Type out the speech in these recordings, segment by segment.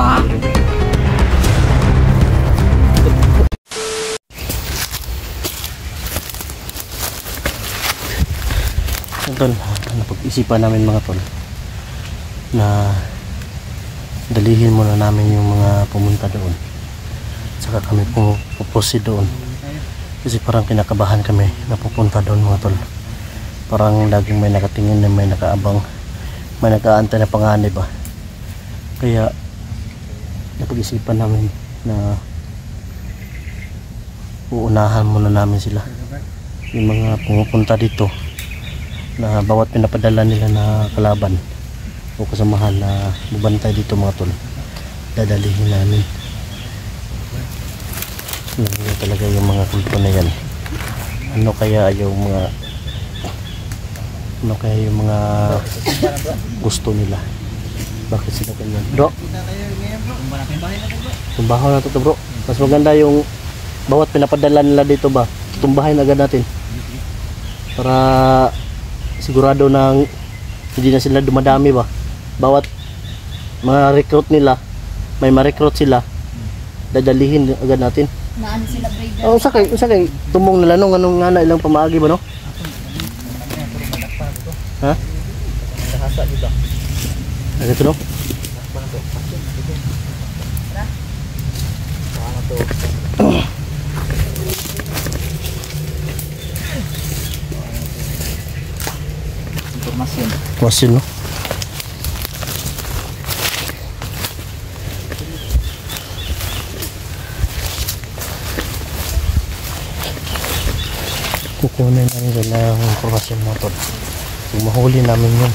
Tol, napag-isipan namin mga tol na dalihin muna namin yung mga pumunta doon, saka kami puproceed doon kasi parang kinakabahan kami na pupunta doon mga tol. Parang laging may nakatingin na may nakaabang, may nakaantay na panganib ba. Kaya napag-isipan namin na uunahan muna namin sila, yung mga pumupunta dito, na bawat pinapadala nila na kalaban o kasamahan na bubantay dito mga tol, dadalihin namin. Ano talaga yung mga kulto na yan? Ano kaya yung mga gusto nila? Bakit sila ganyan? Bro, tumbahan na to bro. Mas maganda yung bawat pinapadala nila dito ba, tumbahin agad natin para sigurado nang hindi na sila dumadami ba. Bawat mga recruit nila, may ma-recruit sila, dadalihin agad natin. Naan sila breeder. Oh, usakay tumong nila nung anong nga na ilang pamaagi ba no? Ha? Nahasa dito. Ano to no? Masin no? Kukunin namin sila ng informasyon mo tol. Kung mahuli namin yun,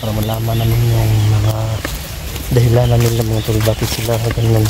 para malaman namin yung mga dahilan nila mga tol, bakit sila ganyan.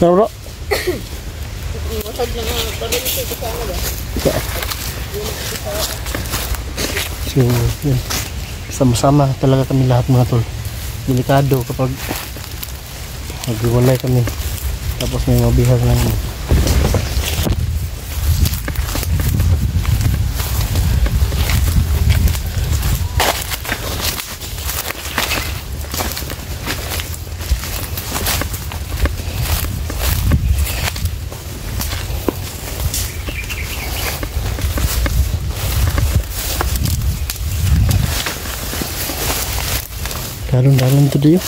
Ano bro? Masag na nga, parang ito kasama ba? So, yun. Sama-sama talaga kami lahat mga tol. Delikado kapag maghiwalay kami. Tapos may mabihag lang. Dalam tu dia.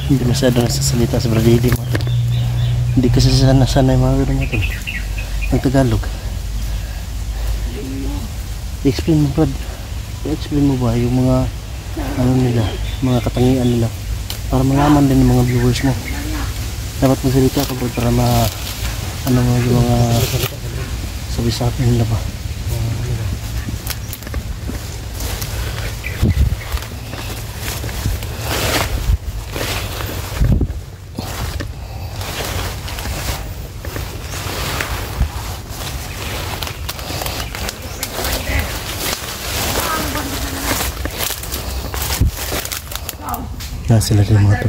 Hindi masyado nagsasalita sa Bradili mo. Hindi kasi sanay mga gano'n mo ng Tagalog. I-explain mo Brad, i-explain mo ba yung mga ano nila, mga katangian nila, para malaman din ng mga viewers mo. Dapat magsalita ka Brad para ano mo yung mga sabi-sabi nila ba. Nah, sila din mga tol.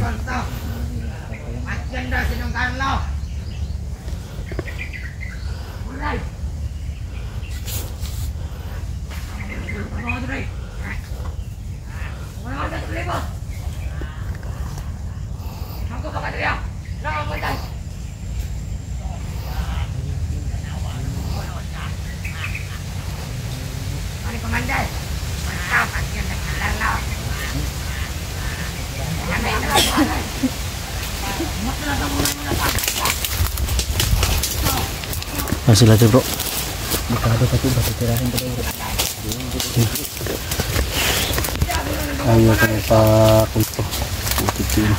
Ano sila dyan bro? Dekado pa ito, ba't tirahin ko bro? Ayaw ka nagpakulto. Putipin.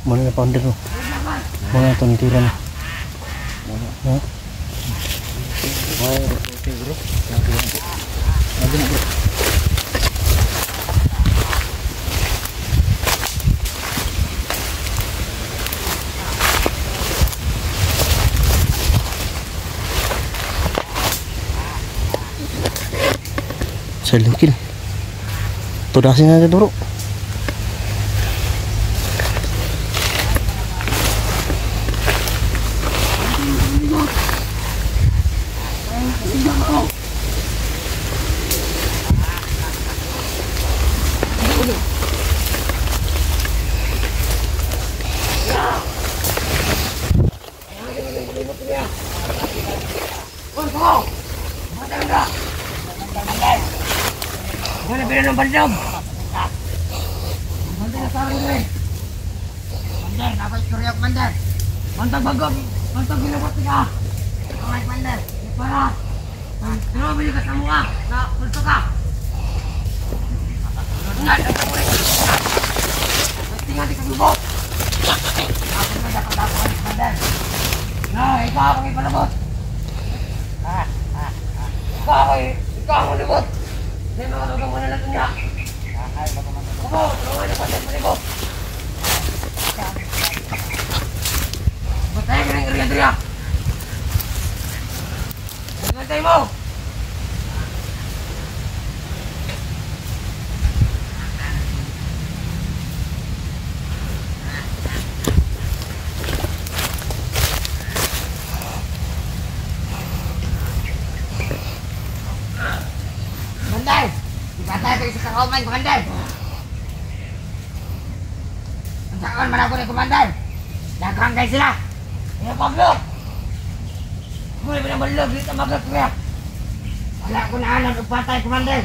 Mana na pounder mo? Mana itong tira na? Ha? Okay bro. Lagi na bro. Salikin. Tudasin natin bro. Mana bila ng bandam? Bandar na sarang rin. Bandar, dapat istorya ko bandar. Mantag bagog, mantag ginabot ka. Alright bandar, para. Pero bili ka sa mga, na pulso ka. Ingat, dapat mo rin. Tingnan di ka lubot. Ako na dapat bandar. Na, ikaw akong ipalabot. Ikaw akong lubot. May mga lugang mo na lang niya. Kubo, tulungan niyo pa sa palibo. Batayin ka ng iriya-diriya. Nagantay mo. Bandai! Ikatay kayo sa kauman, Komandan! Ang sakon man ako ni Komandan! Daghang kayo sila! Ano Pablo? Muli ba ng balog? Dito maglog kuya! Wala ko na alam ng patay, Komandan!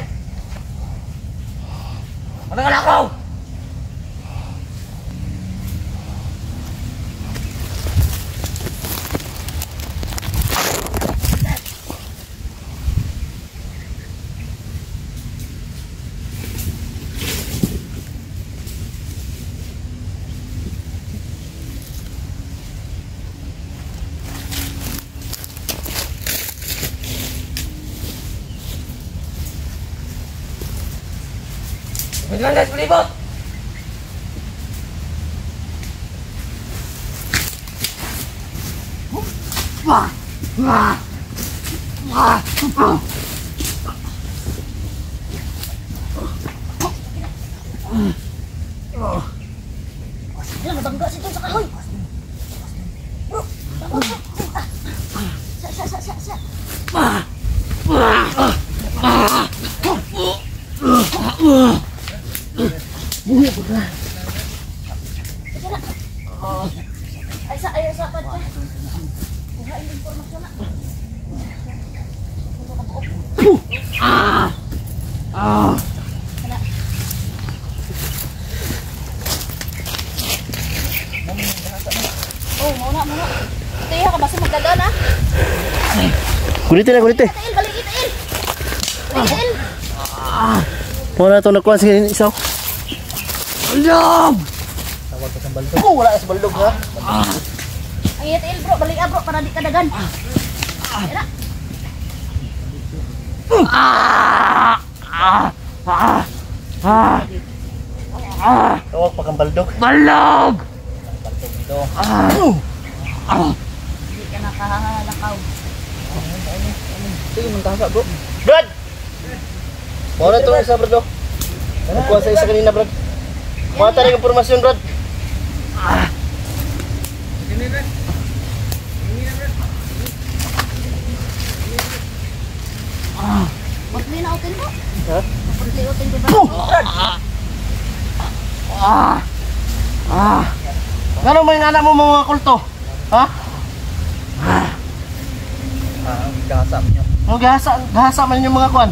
Ano ka lang ko? Komandan, pelibot! Wah! Wah! Wah! Ayan, matangga siya sa kahoy. Bro, tama bro. Sa. Buhi po ka. Ay, sa pa siya. Kuha yung informasyon na. Oh, muna. Ito ka basta magdagan ha. Kulitin na. Balik itail. Muna ito nakuha sa isaw. Alam! Tawag ka sa baldog. Oh, wala sa baldog ha. Ang itail bro, balik bro para di ka dagan. Era. Tawag pa kang baldog. Balog! Baldog dito. Hindi ka nakahalakaw. Sige, magkasa bro. Brad! Muna ito isa bro. Nakuha sa isa kanina Brad. Kuha tayo ng informasyon Brad. Pagli na utin mo. Ha? Pagli utin di ba? Gano'n may anak mo mga kulto? Ha? Gasa mo nyo. Ano gahasa man yung mga kuwan?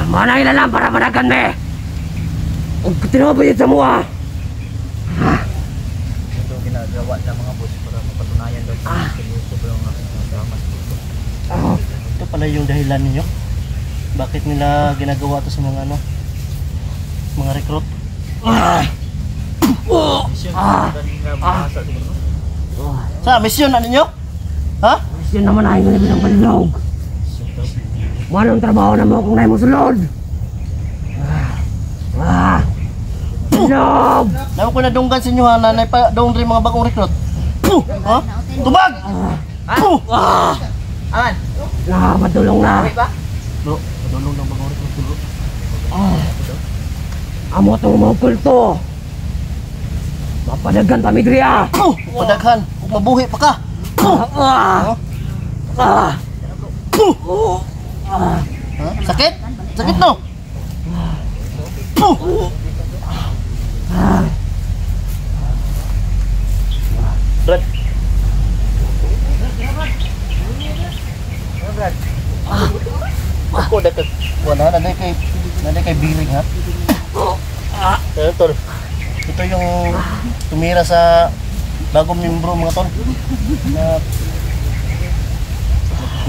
Mana ilalang para managan me. Huwag tinabayad sa mua. Ito ginagawa ng mga boss para mapatunayan daw sa seryoso ba yung aking kasama. Ito pala yung dahilan ninyo. Bakit nila ginagawa to sa mga ano? Mga recruit. Mission ng mahasa siguro. Sa mission na ninyo? Ha? Yan naman ay nga ng balog. Manong trabaho na mo kung na mo sulod. Balog! Naman ko na dunggan sa inyo ha, nanay pa daw rin mga bagong recruit. Ha? Tubag! Aman! Matulong na. Bro, madulong ng bagong recruit bro. Amo itong mga kulto. Mapadagan kami driya. Padaghan, kung mabuhi pa ka. Ha? Sakit? Sakit no? Brad. Ako dekat. Wala na kay biring ha. Pero tol. Ito yung tumira sa bagong membro mga tol. Na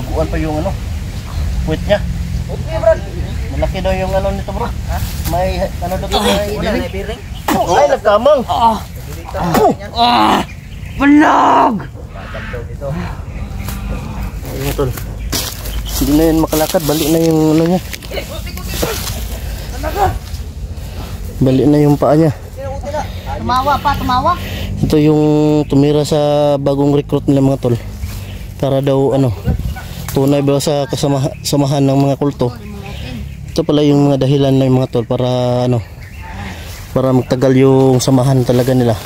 duguan pa yung ano. Puwit niya. Okay, bro. Malaki daw yung ano nito bro. May ano daw may Wala na biring. Ay nagkamang. Balog! Tatagdaw dito. Ayun tol. Hindi na yan makalakad, bali na yung ano niya. Bali na yung paa niya. Tumawa pa, tumawa. Ito yung tumira sa bagong recruit nila mga tol. Para daw ano, tunay ba sa samahan ng mga kulto. Ito pala yung mga dahilan ng mga tol para ano, para magtagal yung samahan talaga nila.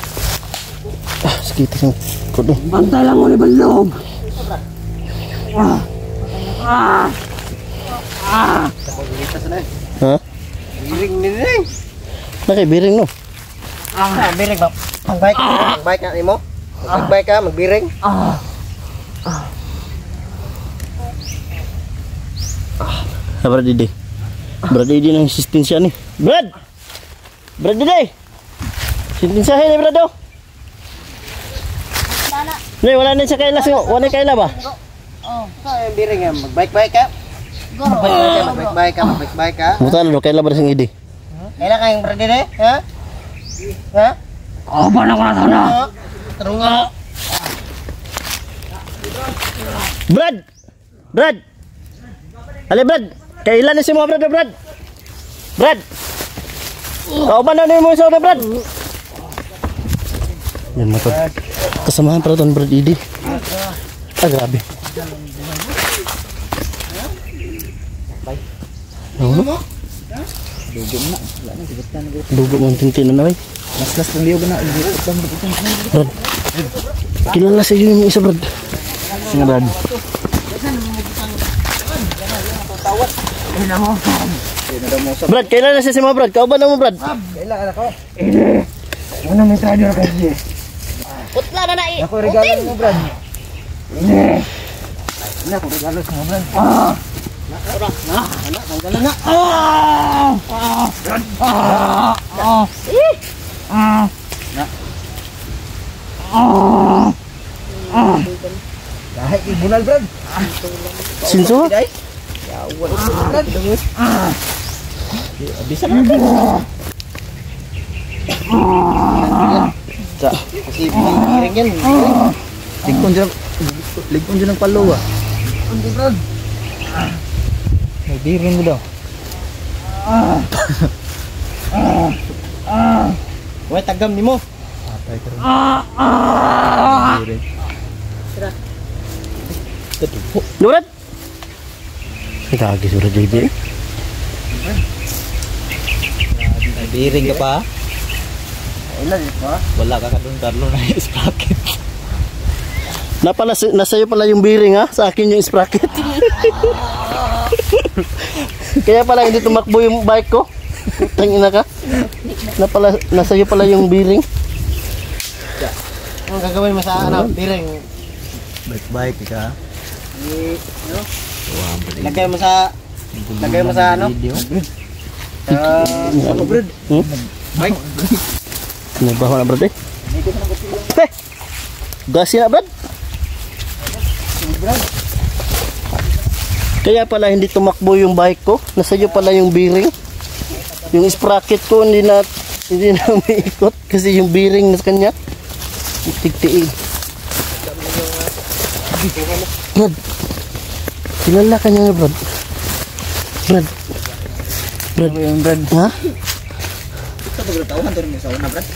Sakit ang kudo. Bantay lang mo ni Balog. Ha? Biring biring. Nakibiring no. Biring ba? Magbike na mo. Magbike ka, magbiring. Brad Didi. Brad Didi ng sistensya ni. Brad! Brad Didi! Sistensyahin ni Brad daw. Sana. Nay, wala na siya kaila. Wala na kaila ba? Oh, Ay, biring nga, magbike ka. goro. Magbike ka. Buta na daw, kaila ba na siyang Idi? Kailan kayong brother eh? Ha? Ha? Ba na ko na sana? Tarunga. Brad! Brad! Ali Brad! Kailan na si mga Brad? Brad! Brad! Kauban na mo sa Brad! Yan matod. Kasamahan para doon Brad Idi. Grabe. Ano? Dugo mo ang tintin na naman. Mas pang liyo na. Brad. Kilala sa iyo yung isa Brad. Sige Brad. Brad, kailan na siya si mga Brad? Kauban na mo Brad? Kailan ako? Ano may trader kasi? Putla na na eh. Ako regalo mo, Brad. Ano ko regalo sa Brad? Tanggalan na. Kahit ibunal, Brad. Sinso? Brad. Bisa na, Brad. Kasi biring yan. Ligpon dyan ng palo, ah. Hindi, Brad. May biring mo daw. Wait, tagam ni mo. Brad? Nagkagi sa Brad Idi. May biring ka pa. Ilan pa? Wala ka kadun Darlo na yung sprocket. Nasa iyo pala yung bearing ha? Sa akin yung sprocket. Kaya pala hindi tumakbo yung bike ko. Tangina ka. Nasa iyo pala yung bearing. Anong gagawin mo sa ano? Biring. Bike ka. Lagay mo sa ano? Ano, Brad? Mike. Nabaho na brad eh. Gasi na brad. Kaya pala hindi tumakbo yung bike ko. Nasa iyo pala yung bearing. Yung sprocket ko hindi na umiikot kasi yung bearing nasa kanya. Tigtiig. Brad. Kilala ka niya Brad. Brad. Brad. Brad. Ha? Ito pagkatauhan to rin sa una, Brad.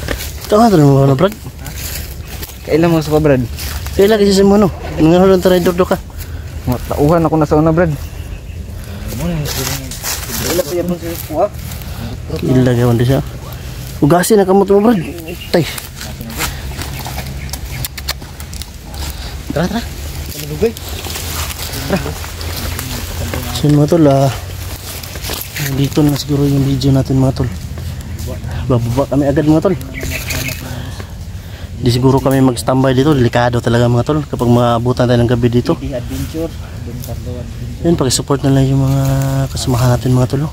Tawa to mo na Brad. Kailan mo sa Brad? Kailan kasi sa mo no? Nangaroon tayo do ka. Tauhan ako na sa una, Brad. Kailan pa yapon sa kuha? Kailan gawan di siya. Ugasin na kamot mo Brad. Tay. Tara tara. Lugay. Sin mga tol dito na siguro yung video natin mga tol. Bababa kami agad mga tol. Di siguro kami mag-standby dito. Delikado talaga mga tol kapag maabutan tayo ng gabi dito. Adventure. Yun, pag-support na lang yung mga kasamahan natin mga tol.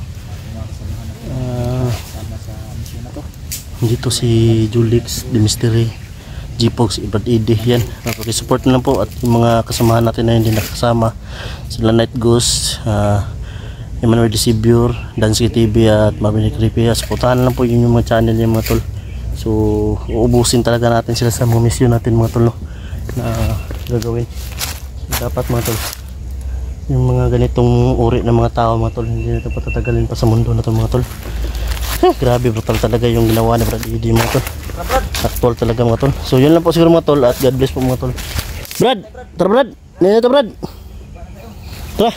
Dito si Julix, The Mystery, G-Pox, Ibrad Ede. Yan, pag-support na lang po. At yung mga kasamahan natin na hindi nakasama, sila Night Ghost, Emmanuel Decibur, Dansky TV at Marvin Creepy. Supportahan lang po yun yung mga channel yung mga tol. So uubusin talaga natin sila sa mga mission natin mga tol, no? Na gagawin. Dapat mga tol, yung mga ganitong uri ng mga tao mga tol, hindi natin patatagalin pa sa mundo na to mga tol. Grabe, brutal talaga yung ginawa ni Brad Ede mga tol. Actual talaga mga tol. So yun lang po siguro mga tol, at God bless po mga tol. Brad, tara Brad, nito Brad. Tara.